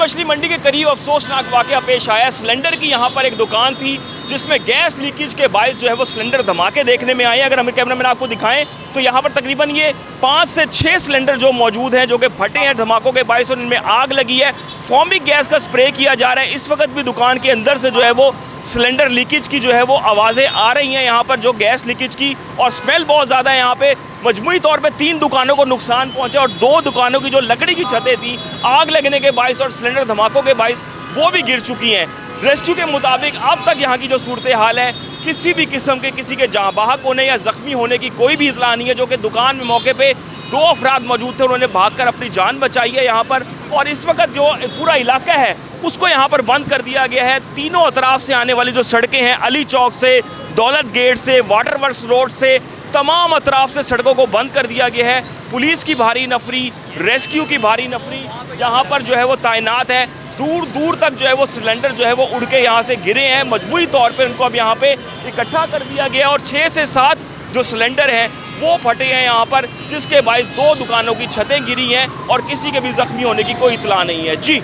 मछली मंडी के करीब अफसोसनाक वाकया पेश आया। सिलेंडर की यहाँ पर एक दुकान थी जिसमें गैस लीकेज के बायस जो है वो सिलेंडर धमाके देखने में आए। अगर हमें कैमरा मैन आपको दिखाएं तो यहाँ पर तकरीबन ये 5 से 6 सिलेंडर जो मौजूद हैं जो कि फटे हैं धमाकों के बायस और इनमें आग लगी है। फॉर्मिक गैस का स्प्रे किया जा रहा है। इस वक्त भी दुकान के अंदर से जो है वो सिलेंडर लीकेज की जो है वो आवाज़ें आ रही हैं यहाँ पर, जो गैस लीकेज की, और स्मेल बहुत ज़्यादा है यहाँ पे। मजमूई तौर पे 3 दुकानों को नुकसान पहुंचा और 2 दुकानों की जो लकड़ी की छतें थी आग लगने के बायस और सिलेंडर धमाकों के बायस वो भी गिर चुकी हैं। रेस्क्यू के मुताबिक अब तक यहाँ की जो सूरत हाल है, किसी भी किस्म के किसी के जाँ बहक होने या ज़ख्मी होने की कोई भी इतला नहीं है। जो कि दुकान में मौके पे 2 अफराद मौजूद थे, उन्होंने भागकर अपनी जान बचाई है यहाँ पर। और इस वक्त जो पूरा इलाका है उसको यहाँ पर बंद कर दिया गया है। तीनों अतराफ से आने वाली जो सड़कें हैं, अली चौक से, दौलत गेट से, वाटर वर्क्स रोड से, तमाम अतराफ से सड़कों को बंद कर दिया गया है। पुलिस की भारी नफरी, रेस्क्यू की भारी नफरी यहाँ पर जो है वो तैनात है। दूर दूर तक जो है वो सिलेंडर जो है वो उड़ के यहाँ से गिरे हैं। मजबूरी तौर पे उनको अब यहाँ पे इकट्ठा कर दिया गया और 6 से 7 जो सिलेंडर हैं वो फटे हैं यहाँ पर, जिसके बायस 2 दुकानों की छतें गिरी हैं और किसी के भी ज़ख्मी होने की कोई इतला नहीं है। जी।